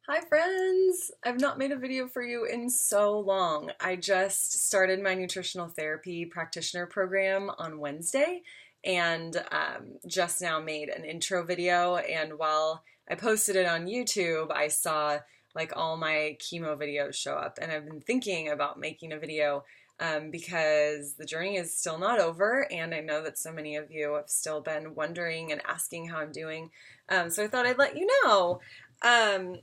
Hi friends! I've not made a video for you in so long. I just started my nutritional therapy practitioner program on Wednesday and just now made an intro video, and while I posted it on YouTube, I saw like all my chemo videos show up, and I've been thinking about making a video because the journey is still not over, and I know that so many of you have still been wondering and asking how I'm doing. So I thought I'd let you know. Um,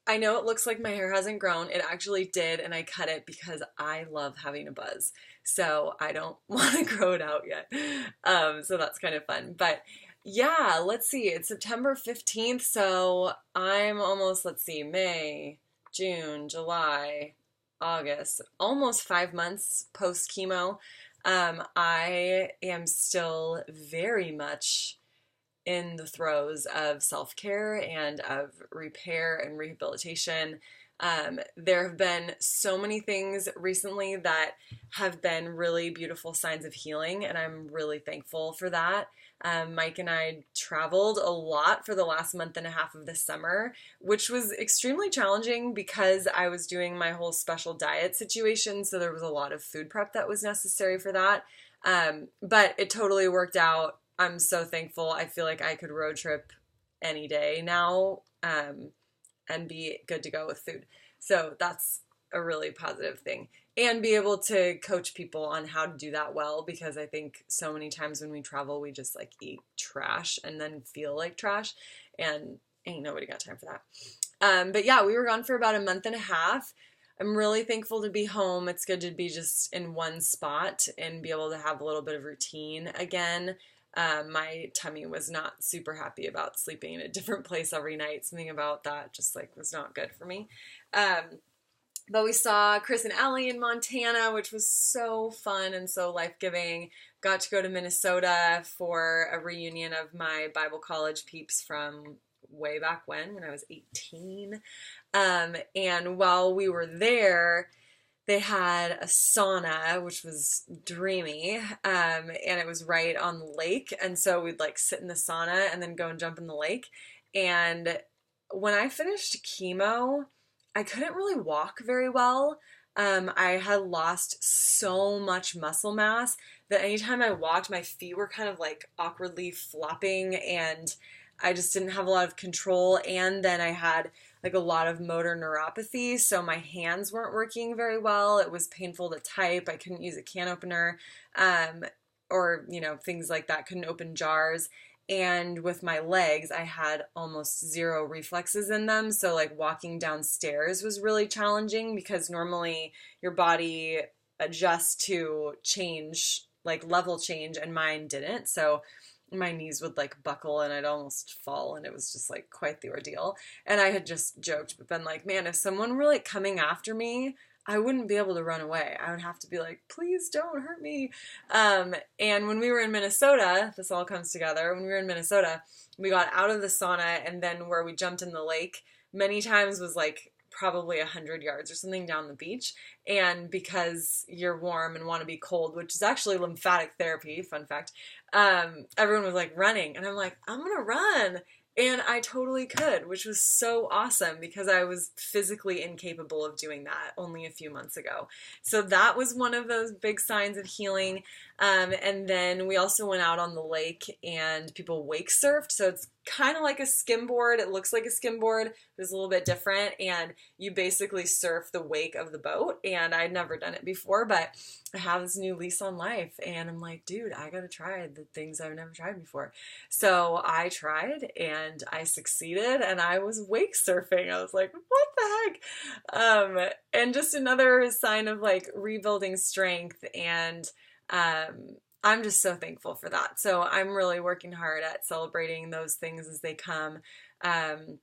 I know it looks like my hair hasn't grown. It actually did, and I cut it because I love having a buzz. So I don't want to grow it out yet. So that's kind of fun. But yeah, let's see. It's September 15th, so I'm almost, let's see, May, June, July, August, almost 5 months post chemo. I am still very much in the throes of self care and of repair and rehabilitation. There have been so many things recently that have been really beautiful signs of healing, and I'm really thankful for that. Mike and I traveled a lot for the last month and a half of the summer, which was extremely challenging because I was doing my whole special diet situation, so there was a lot of food prep that was necessary for that. But it totally worked out. I'm so thankful. I feel like I could road trip any day now, and be good to go with food. So that's a really positive thing. And be able to coach people on how to do that well, because I think so many times when we travel, we just like eat trash and then feel like trash, and ain't nobody got time for that. But yeah, we were gone for about a month and a half. I'm really thankful to be home. It's good to be just in one spot and be able to have a little bit of routine again. My tummy was not super happy about sleeping in a different place every night. Something about that just like was not good for me. But we saw Chris and Ellie in Montana, which was so fun and so life-giving. Got to go to Minnesota for a reunion of my Bible college peeps from way back when I was 18. And while we were there, they had a sauna, which was dreamy, and it was right on the lake. And so we'd like sit in the sauna and then go and jump in the lake. And when I finished chemo, I couldn't really walk very well. I had lost so much muscle mass that anytime I walked, my feet were kind of like awkwardly flopping, and I just didn't have a lot of control. And then I had like a lot of motor neuropathy, so my hands weren't working very well. It was painful to type. I couldn't use a can opener, or things like that. Couldn't open jars. And with my legs, I had almost zero reflexes in them. So like walking downstairs was really challenging because normally your body adjusts to change, like level change, and mine didn't. So my knees would like buckle and I'd almost fall, and it was just like quite the ordeal. And I had just joked, but been like, man, if someone were like coming after me, I wouldn't be able to run away. I would have to be like, please don't hurt me. And when we were in Minnesota, this all comes together. When we were in Minnesota, we got out of the sauna, and then where we jumped in the lake many times was like probably 100 yards or something down the beach. And because you're warm and want to be cold, which is actually lymphatic therapy, fun fact, everyone was like running, and I'm like, I'm gonna run. And I totally could, which was so awesome because I was physically incapable of doing that only a few months ago. So that was one of those big signs of healing. And then we also went out on the lake and people wake surfed. So it's kind of like a skimboard. It looks like a skimboard, but it's a little bit different. And you basically surf the wake of the boat. And I'd never done it before, but I have this new lease on life. And I'm like, dude, I got to try the things I've never tried before. So I tried and I succeeded, and I was wake surfing. I was like, what the heck? And just another sign of like rebuilding strength. And I'm just so thankful for that. So I'm really working hard at celebrating those things as they come. Um,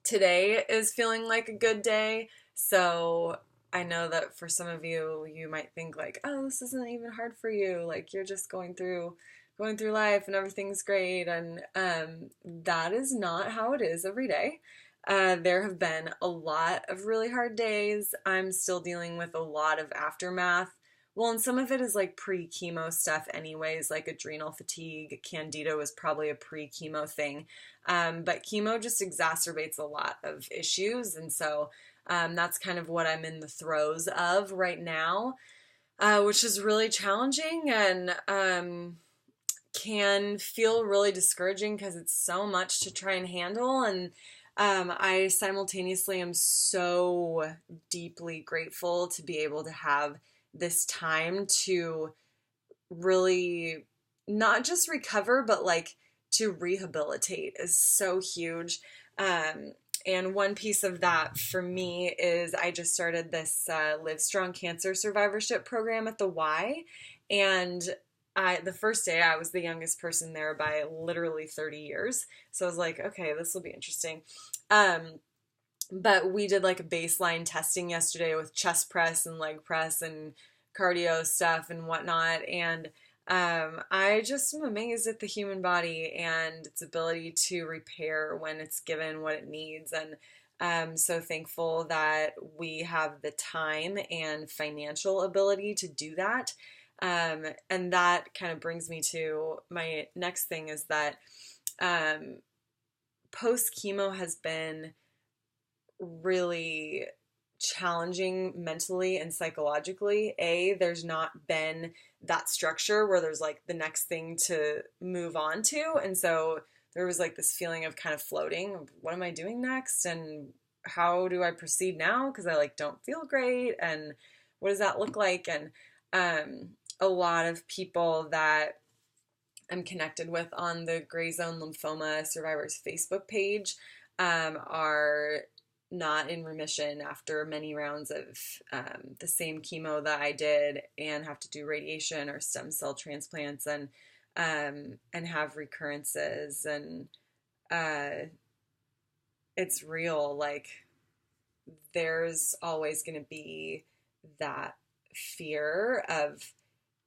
Today is feeling like a good day. So I know that for some of you, you might think like, oh, this isn't even hard for you. Like you're just going through life and everything's great. And that is not how it is every day. There have been a lot of really hard days. I'm still dealing with a lot of aftermath Well, and some of it is like pre-chemo stuff anyways, like adrenal fatigue. Candida was probably a pre-chemo thing. But chemo just exacerbates a lot of issues. And so that's kind of what I'm in the throes of right now, which is really challenging and can feel really discouraging because it's so much to try and handle. And I simultaneously am so deeply grateful to be able to have this time to really not just recover, but like to rehabilitate is so huge. And one piece of that for me is I just started this Live Strong Cancer Survivorship program at the Y. And the first day I was the youngest person there by literally 30 years. So I was like, okay, this will be interesting. But we did like a baseline testing yesterday with chest press and leg press and cardio stuff and whatnot. And I just am amazed at the human body and its ability to repair when it's given what it needs. And I'm so thankful that we have the time and financial ability to do that. And that kind of brings me to my next thing is that post chemo has been really challenging mentally and psychologically. There's not been that structure where there's like the next thing to move on to. And so there was like this feeling of kind of floating. What am I doing next? And how do I proceed now? Because I like don't feel great. And what does that look like? And a lot of people that I'm connected with on the Gray Zone Lymphoma Survivors Facebook page are not in remission after many rounds of the same chemo that I did and have to do radiation or stem cell transplants and have recurrences. And it's real. Like there's always going to be that fear of,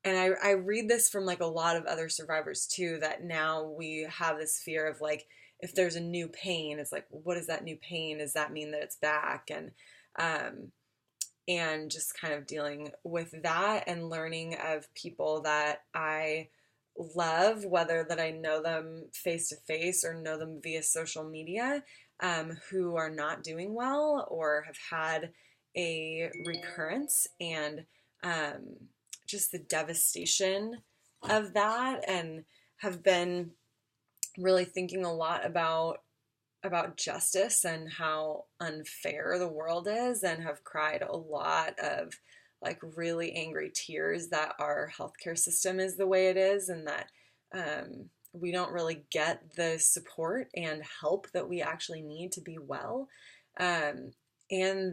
and I read this from like a lot of other survivors too, that now we have this fear of like, if there's a new pain, it's like, what is that new pain? Does that mean that it's back? And just kind of dealing with that and learning of people that I love, whether that I know them face to face or know them via social media, who are not doing well or have had a recurrence, and just the devastation of that, and have been really thinking a lot about justice and how unfair the world is, and have cried a lot of like really angry tears that our healthcare system is the way it is, and that we don't really get the support and help that we actually need to be well, and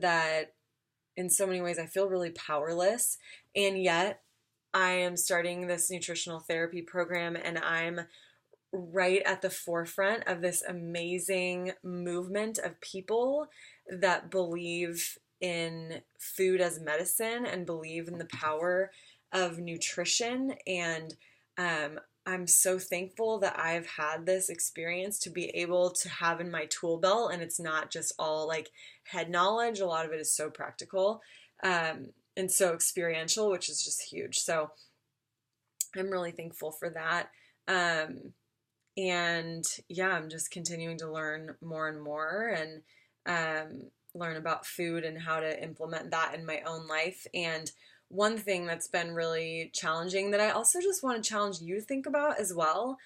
that in so many ways I feel really powerless. And yet I am starting this nutritional therapy program, and I'm right at the forefront of this amazing movement of people that believe in food as medicine and believe in the power of nutrition. And I'm so thankful that I've had this experience to be able to have in my tool belt, and it's not just all like head knowledge. A lot of it is so practical and so experiential, which is just huge. So I'm really thankful for that. And yeah, I'm just continuing to learn more and more, and learn about food and how to implement that in my own life. And one thing that's been really challenging that I also just want to challenge you to think about as well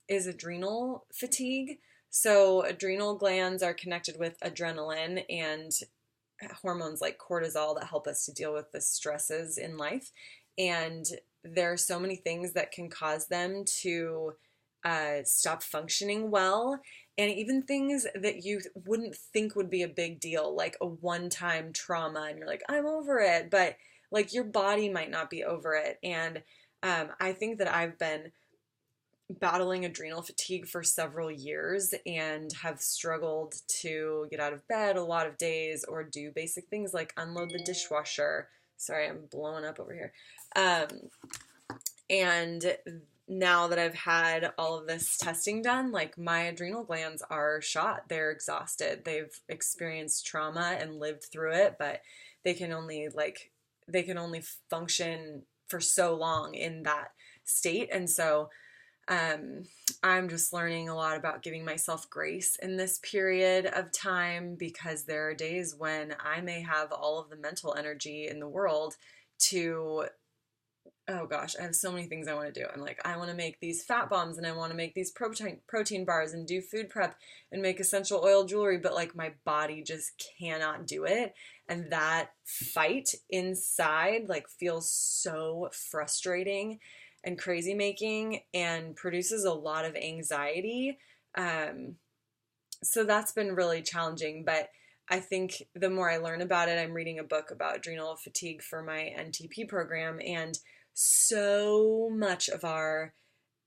is adrenal fatigue. So adrenal glands are connected with adrenaline and hormones like cortisol that help us to deal with the stresses in life. And there are so many things that can cause them to stop functioning well, and even things that you wouldn't think would be a big deal, like a one-time trauma, and you're like, I'm over it, but like your body might not be over it. And I think that I've been battling adrenal fatigue for several years and have struggled to get out of bed a lot of days or do basic things like unload the dishwasher. Sorry, I'm blowing up over here. And now that I've had all of this testing done, like my adrenal glands are shot. They're exhausted. They've experienced trauma and lived through it, but they can only like they can only function for so long in that state. And so I'm just learning a lot about giving myself grace in this period of time, because there are days when I may have all of the mental energy in the world to, oh gosh, I have so many things I want to do. I'm like, I want to make these fat bombs, and I want to make these protein bars, and do food prep, and make essential oil jewelry, but like my body just cannot do it. And that fight inside like feels so frustrating and crazy making, and produces a lot of anxiety. Um, so that's been really challenging. But I think the more I learn about it, I'm reading a book about adrenal fatigue for my NTP program, and so much of our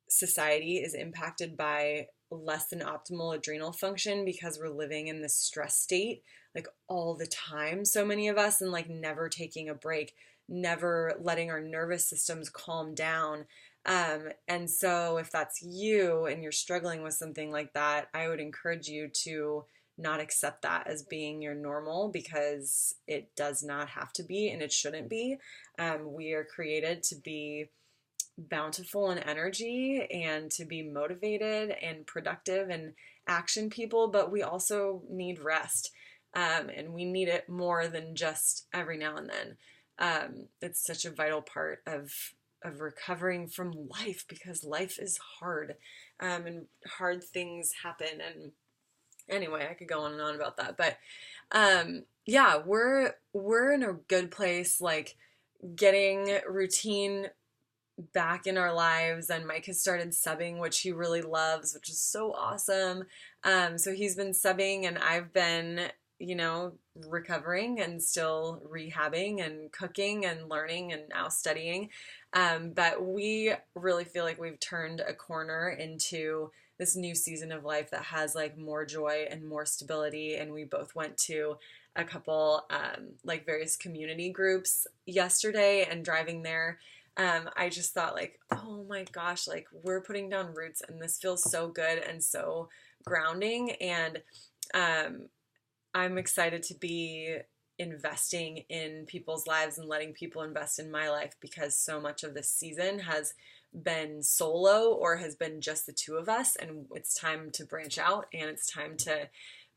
society is impacted by less than optimal adrenal function because we're living in this stress state like all the time, so many of us, and like never taking a break, never letting our nervous systems calm down. And so if that's you and you're struggling with something like that, I would encourage you to not accept that as being your normal, because it does not have to be, and it shouldn't be. We are created to be bountiful in energy and to be motivated and productive and action people, but we also need rest. And we need it more than just every now and then. It's such a vital part of recovering from life, because life is hard, and hard things happen. And anyway, I could go on and on about that, but yeah, we're in a good place, like getting routine back in our lives. And Mike has started subbing, which he really loves, which is so awesome. So he's been subbing, and I've been, recovering and still rehabbing and cooking and learning and now studying. But we really feel like we've turned a corner into this new season of life that has like more joy and more stability. And we both went to a couple like various community groups yesterday, and driving there, I just thought like, oh my gosh, like we're putting down roots, and this feels so good and so grounding. And I'm excited to be investing in people's lives and letting people invest in my life, because so much of this season has been solo or has been just the two of us, and it's time to branch out, and it's time to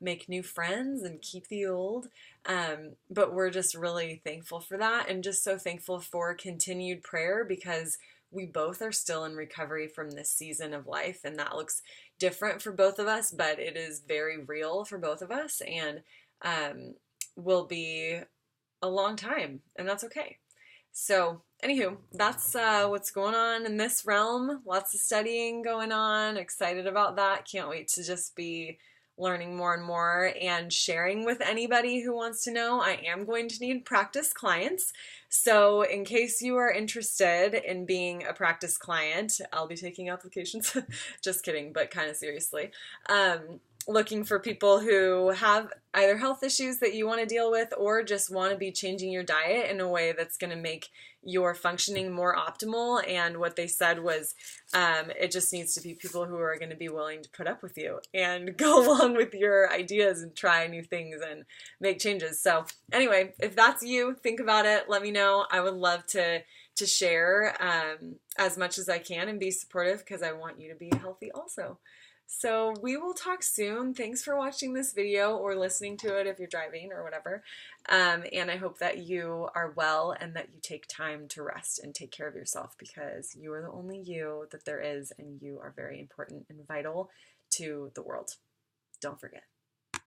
make new friends and keep the old. But we're just really thankful for that, and just so thankful for continued prayer, because we both are still in recovery from this season of life, and that looks different for both of us, but it is very real for both of us, and will be a long time, and that's okay. So anywho, that's what's going on in this realm. Lots of studying going on. Excited about that. Can't wait to just be learning more and more and sharing with anybody who wants to know. I am going to need practice clients. So in case you are interested in being a practice client, I'll be taking applications. Just kidding, but kind of seriously. Looking for people who have either health issues that you want to deal with, or just want to be changing your diet in a way that's going to make your functioning more optimal. And what they said was, it just needs to be people who are going to be willing to put up with you and go along with your ideas and try new things and make changes. So anyway, if that's you, think about it. Let me know. I would love to share as much as I can and be supportive, because I want you to be healthy also. So we will talk soon. Thanks for watching this video or listening to it if you're driving or whatever. And I hope that you are well, and that you take time to rest and take care of yourself, because you are the only you that there is, and you are very important and vital to the world. Don't forget.